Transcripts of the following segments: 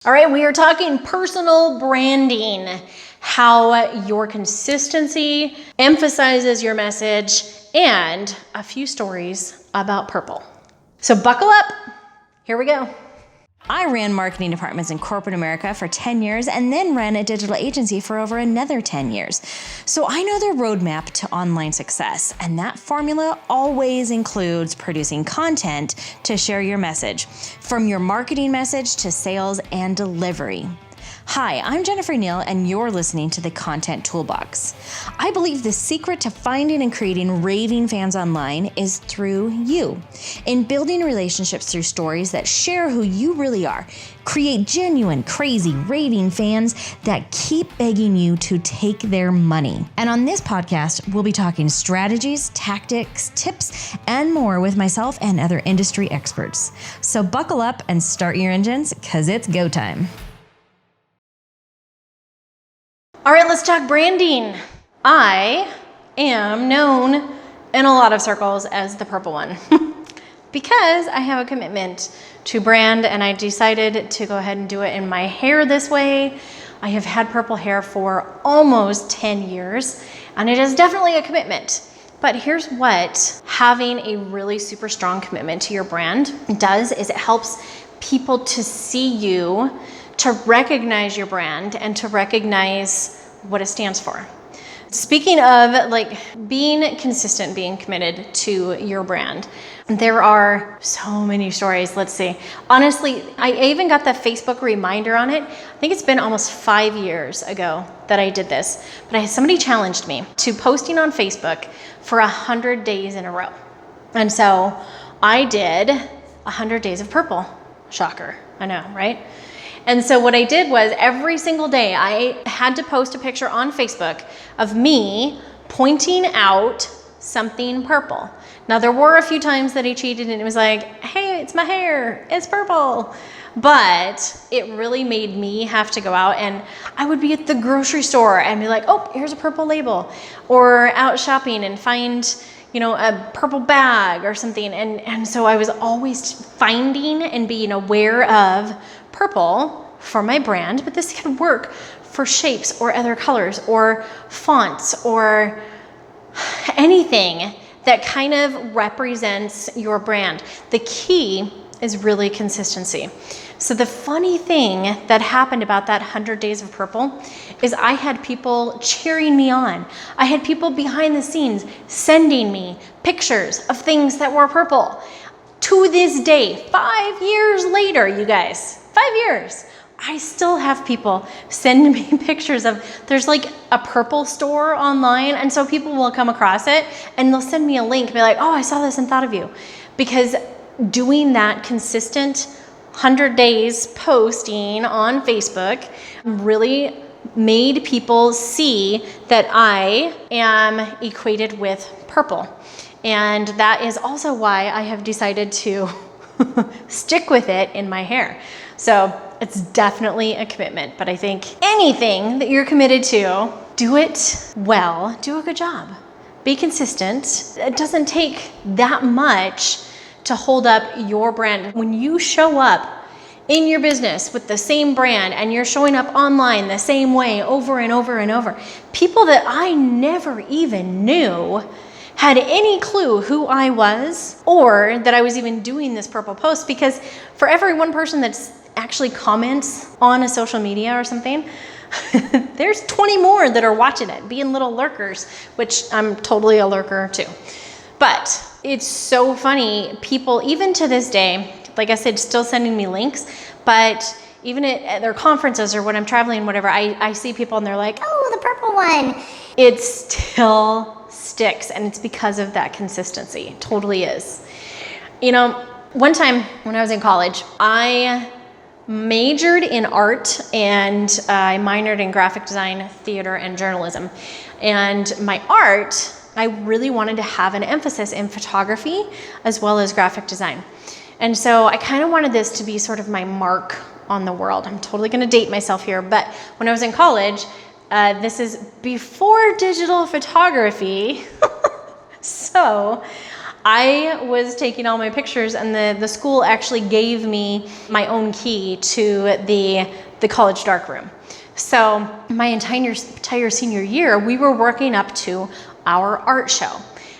All right, we are talking personal branding, how your consistency emphasizes your message, and a few stories about purple. So buckle up, here we go. I ran marketing departments in corporate America for 10 years and then ran a digital agency for over another 10 years. So I know the roadmap to online success, and that formula always includes producing content to share your message, from your marketing message to sales and delivery. Hi, I'm Jennifer Neal, and you're listening to the Content Toolbox. I believe the secret to finding and creating raving fans online is through you. In building relationships through stories that share who you really are, create genuine, crazy, raving fans that keep begging you to take their money. And on this podcast, we'll be talking strategies, tactics, tips, and more with myself and other industry experts. So buckle up and start your engines, because it's go time. All right, let's talk branding. I am known in a lot of circles as the purple one because I have a commitment to brand, and I decided to go ahead and do it in my hair this way. I have had purple hair for almost 10 years, and it is definitely a commitment. But here's what having a really super strong commitment to your brand does is it helps people to see you, to recognize your brand, and to recognize what it stands for. Speaking of being consistent, being committed to your brand, there are so many stories. Let's see. Honestly, I even got the Facebook reminder on it. I think it's been almost 5 years ago that I did this, but somebody challenged me to posting on Facebook for 100 days in a row. And so I did 100 days of purple. Shocker. I know, right? And so what I did was every single day I had to post a picture on Facebook of me pointing out something purple. Now there were a few times that I cheated and it was like, hey, it's my hair, it's purple. But it really made me have to go out, and I would be at the grocery store and be like, oh, here's a purple label. Or out shopping and find, a purple bag or something. And so I was always finding and being aware of purple for my brand, but this could work for shapes or other colors or fonts or anything that kind of represents your brand. The key is really consistency. So the funny thing that happened about that 100 days of purple is I had people cheering me on. I had people behind the scenes sending me pictures of things that were purple. To this day, 5 years later, you guys, 5 years, I still have people send me pictures of, there's like a purple store online, and so people will come across it and they'll send me a link and be like, oh, I saw this and thought of you. Because doing that consistent 100 days posting on Facebook really made people see that I am equated with purple. And that is also why I have decided to stick with it in my hair. So it's definitely a commitment, but I think anything that you're committed to, do it well, do a good job. Be consistent. It doesn't take that much to hold up your brand. When you show up in your business with the same brand and you're showing up online the same way over and over and over, people that I never even knew had any clue who I was or that I was even doing this purple post, because for every one person that's actually comments on a social media or something, there's 20 more that are watching it, being little lurkers, which I'm totally a lurker too. But it's so funny, people, even to this day, like I said, still sending me links, but even at their conferences or when I'm traveling, whatever, I see people and they're like, oh, the purple one. It still sticks, and it's because of that consistency. It totally is. One time when I was in college, I majored in art and I minored in graphic design, theater, and journalism. And my art, I really wanted to have an emphasis in photography as well as graphic design. And so I kind of wanted this to be sort of my mark on the world. I'm totally going to date myself here, but when I was in college, this is before digital photography. So I was taking all my pictures, and the school actually gave me my own key to the college darkroom. So my entire senior year, we were working up to our art show.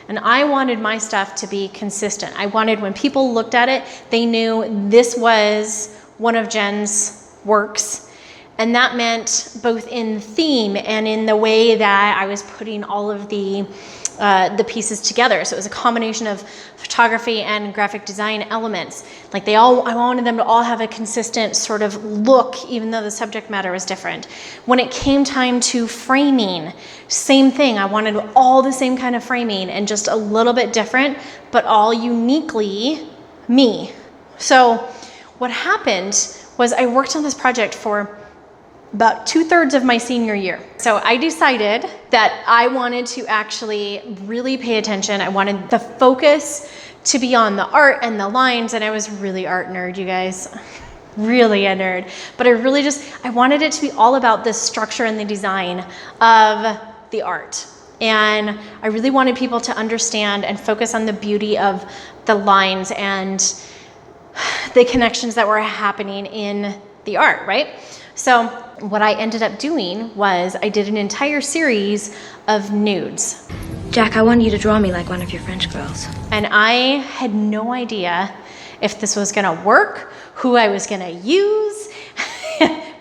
And I wanted my stuff to be consistent. I wanted when people looked at it, they knew this was one of Jen's works. And that meant both in theme and in the way that I was putting all of the pieces together. So it was a combination of photography and graphic design elements. Like I wanted them to all have a consistent sort of look, even though the subject matter was different. When it came time to framing, same thing. I wanted all the same kind of framing and just a little bit different, but all uniquely me. So what happened was I worked on this project for about 2/3 of my senior year. So I decided that I wanted to actually really pay attention. I wanted the focus to be on the art and the lines, and I was really art nerd, you guys. Really a nerd. But I wanted it to be all about the structure and the design of the art. And I really wanted people to understand and focus on the beauty of the lines and the connections that were happening in the art, right? So what I ended up doing was I did an entire series of nudes. Jack, I want you to draw me like one of your French girls. And I had no idea if this was gonna work, who I was gonna use,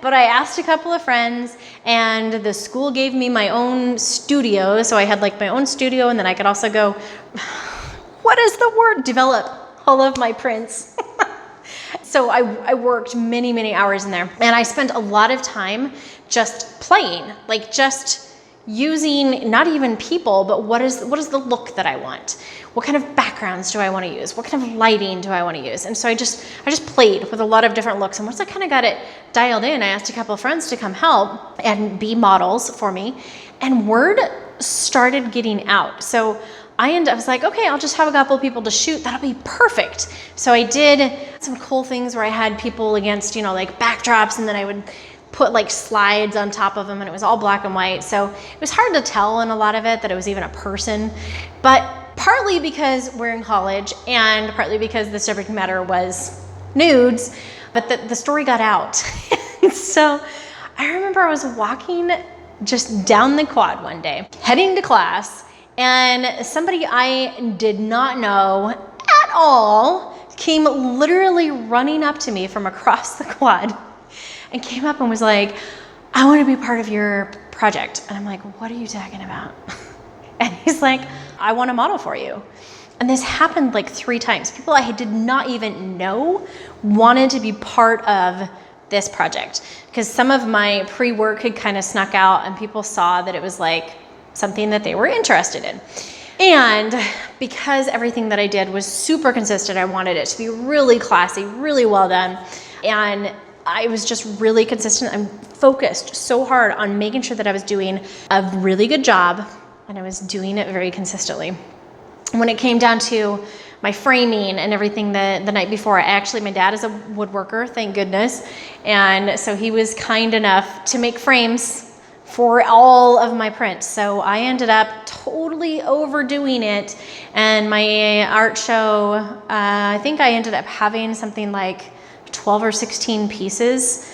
but I asked a couple of friends, and the school gave me my own studio. So I had like my own studio, and then I could also go, what is the word? Develop all of my prints. So I worked many, many hours in there, and I spent a lot of time just playing, like just using not even people, but what is the look that I want? What kind of backgrounds do I want to use? What kind of lighting do I want to use? And so I just played with a lot of different looks. And once I kind of got it dialed in, I asked a couple of friends to come help and be models for me, and word started getting out. So I was like, okay, I'll just have a couple of people to shoot. That'll be perfect. So I did some cool things where I had people against, like backdrops, and then I would put like slides on top of them, and it was all black and white. So it was hard to tell in a lot of it that it was even a person, but partly because we're in college and partly because the subject matter was nudes, but the story got out. So I remember I was walking just down the quad one day, heading to class, and somebody I did not know at all came literally running up to me from across the quad and came up and was like, I want to be part of your project. And I'm like, what are you talking about? And he's like, I want to model for you. And this happened like 3 times. People I did not even know wanted to be part of this project, because some of my pre-work had kind of snuck out, and people saw that it was like something that they were interested in. And because everything that I did was super consistent, I wanted it to be really classy, really well done. And I was just really consistent. I'm focused so hard on making sure that I was doing a really good job, and I was doing it very consistently. When it came down to my framing and everything the night before, my dad is a woodworker, thank goodness. And so he was kind enough to make frames for all of my prints. So I ended up totally overdoing it. And my art show, I think I ended up having something like 12 or 16 pieces.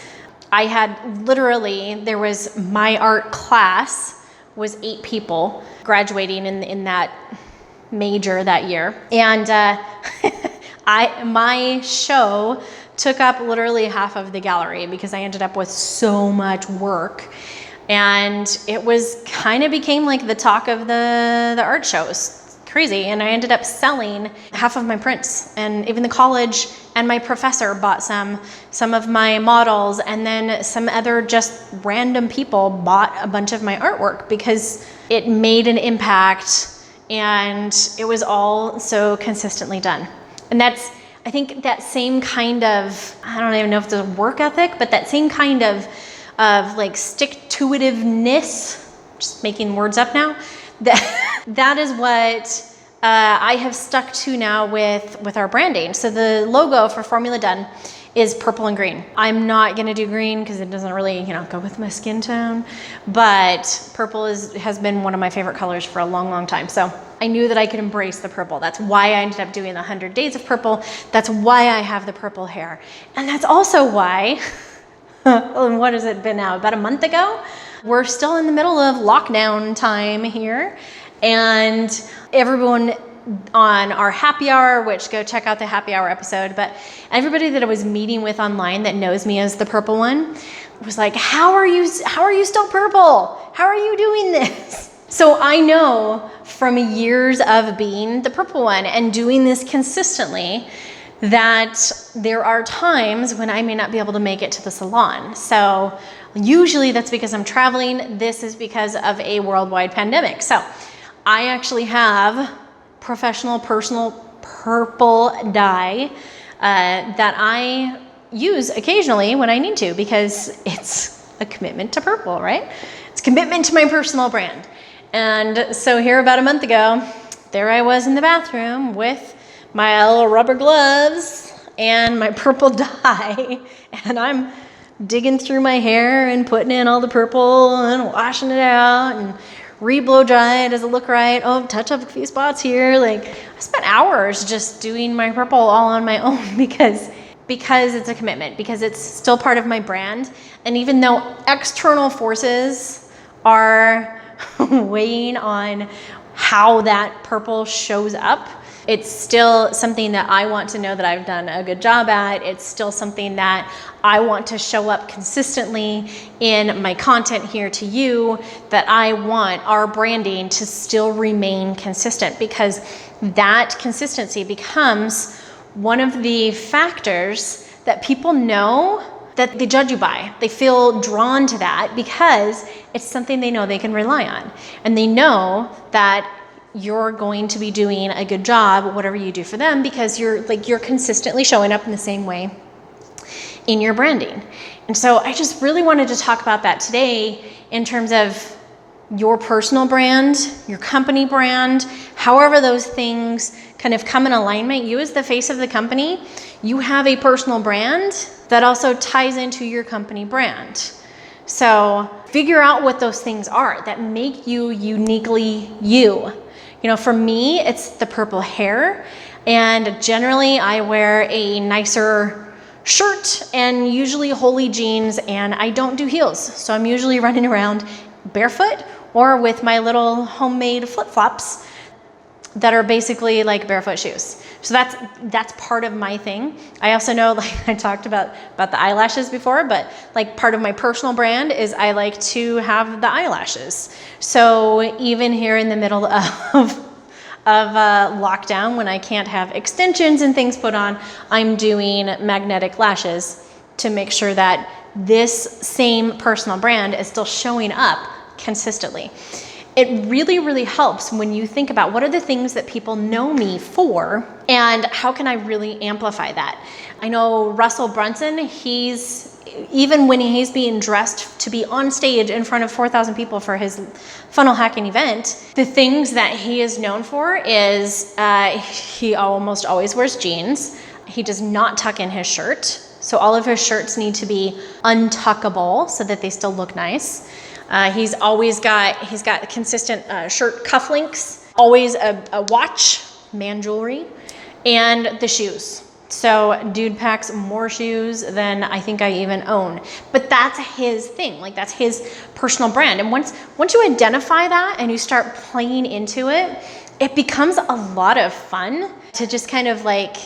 I had there was my art class was 8 people graduating in that major that year. And my show took up literally half of the gallery because I ended up with so much work. And it became like the talk of the art shows. Crazy. And I ended up selling half of my prints, and even the college and my professor bought some of my models, and then some other just random people bought a bunch of my artwork because it made an impact and it was all so consistently done. And I think that same kind of, I don't even know if it's a work ethic, but that same kind of like stick-to-itiveness, just making words up now, that is what I have stuck to now with our branding. So the logo for Formula Done is purple and green. I'm not gonna do green because it doesn't really, go with my skin tone, but purple has been one of my favorite colors for a long, long time. So I knew that I could embrace the purple. That's why I ended up doing the 100 days of purple. That's why I have the purple hair. And that's also why, what has it been now? About a month ago? We're still in the middle of lockdown time here. And everyone on our happy hour, which go check out the happy hour episode, but everybody that I was meeting with online that knows me as the purple one was like, how are you still purple? How are you doing this? So I know from years of being the purple one and doing this consistently that there are times when I may not be able to make it to the salon. So usually that's because I'm traveling. This is because of a worldwide pandemic. So I actually have professional, personal purple dye that I use occasionally when I need to, because it's a commitment to purple, right? It's a commitment to my personal brand. And so here about a month ago, there I was in the bathroom with my little rubber gloves and my purple dye, and I'm digging through my hair and putting in all the purple and washing it out and re-blow dry it. Does it look right? Oh, touch up a few spots here. Like, I spent hours just doing my purple all on my own because it's a commitment, because it's still part of my brand. And even though external forces are weighing on how that purple shows up, it's still something that I want to know that I've done a good job at. It's still something that I want to show up consistently in my content here to you, that I want our branding to still remain consistent, because that consistency becomes one of the factors that people know that they judge you by. They feel drawn to that because it's something they know they can rely on. And they know that you're going to be doing a good job, whatever you do for them, because you're consistently showing up in the same way in your branding. And so I just really wanted to talk about that today in terms of your personal brand, your company brand, however those things kind of come in alignment. You as the face of the company, you have a personal brand that also ties into your company brand. So figure out what those things are that make you uniquely you. You know, for me, it's the purple hair, and generally I wear a nicer shirt and usually holey jeans, and I don't do heels. So I'm usually running around barefoot or with my little homemade flip-flops that are basically like barefoot shoes. So that's part of my thing. I also know, like I talked about the eyelashes before, but like part of my personal brand is I like to have the eyelashes. So even here in the middle of lockdown, when I can't have extensions and things put on, I'm doing magnetic lashes to make sure that this same personal brand is still showing up consistently. It really, really helps when you think about what are the things that people know me for and how can I really amplify that. I know Russell Brunson, even when he's being dressed to be on stage in front of 4,000 people for his funnel hacking event, the things that he is known for is he almost always wears jeans. He does not tuck in his shirt. So all of his shirts need to be untuckable so that they still look nice. He's got consistent shirt cufflinks, always a watch, man jewelry, and the shoes. So dude packs more shoes than I think I even own. But that's his thing, like that's his personal brand. And once you identify that and you start playing into it, it becomes a lot of fun to just kind of like,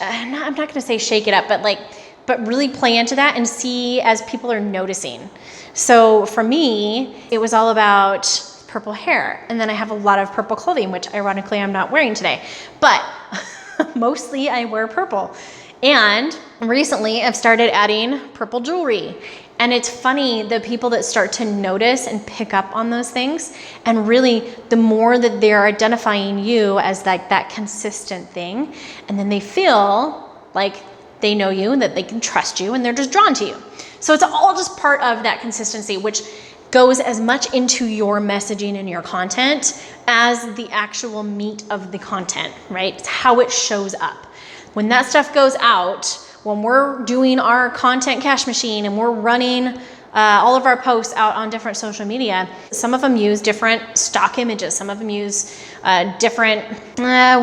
I'm not gonna say shake it up, but really play into that and see as people are noticing. So for me, it was all about purple hair. And then I have a lot of purple clothing, which ironically I'm not wearing today. But mostly I wear purple. And recently I've started adding purple jewelry. And it's funny, the people that start to notice and pick up on those things, and really the more that they're identifying you as like that consistent thing, and then they feel like they know you and that they can trust you and they're just drawn to you. So it's all just part of that consistency, which goes as much into your messaging and your content as the actual meat of the content, right? It's how it shows up. When that stuff goes out, when we're doing our content cash machine and we're running all of our posts out on different social media. Some of them use different stock images. Some of them use different,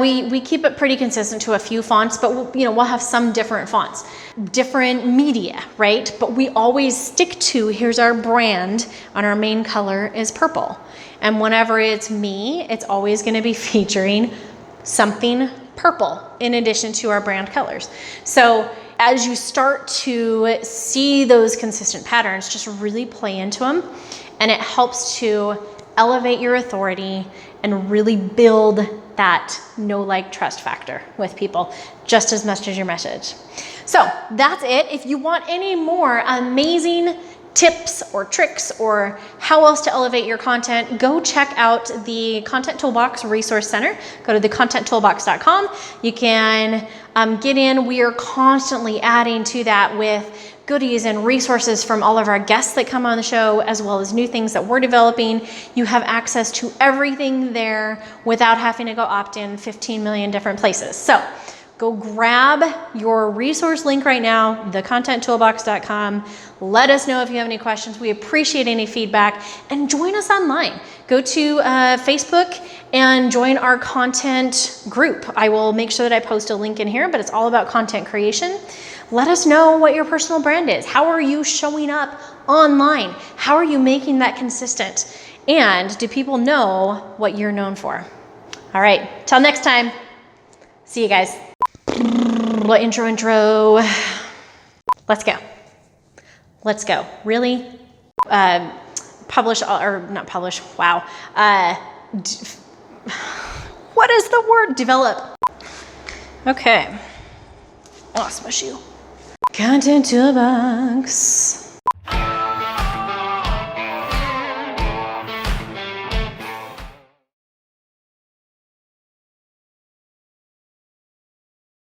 we keep it pretty consistent to a few fonts, but we'll have some different fonts, different media, right? But we always stick to, here's our brand, and our main color is purple. And whenever it's me, it's always gonna be featuring something purple in addition to our brand colors. So as you start to see those consistent patterns, just really play into them, and it helps to elevate your authority and really build that know, like, trust factor with people just as much as your message. So that's it. If you want any more amazing tips or tricks or how else to elevate your content, go check out the Content Toolbox Resource Center. Go to thecontenttoolbox.com. You can get in. We are constantly adding to that with goodies and resources from all of our guests that come on the show, as well as new things that we're developing. You have access to everything there without having to go opt in 15 million different places. So go grab your resource link right now, thecontenttoolbox.com. Let us know if you have any questions. We appreciate any feedback, and join us online. Go to Facebook and join our content group. I will make sure that I post a link in here, but it's all about content creation. Let us know what your personal brand is. How are you showing up online? How are you making that consistent? And do people know what you're known for? All right, till next time. See you guys. Intro. Let's go. Really? Publish, or not publish, wow. What is the word? Develop. Okay. Oh, smush you. Content Toolbox.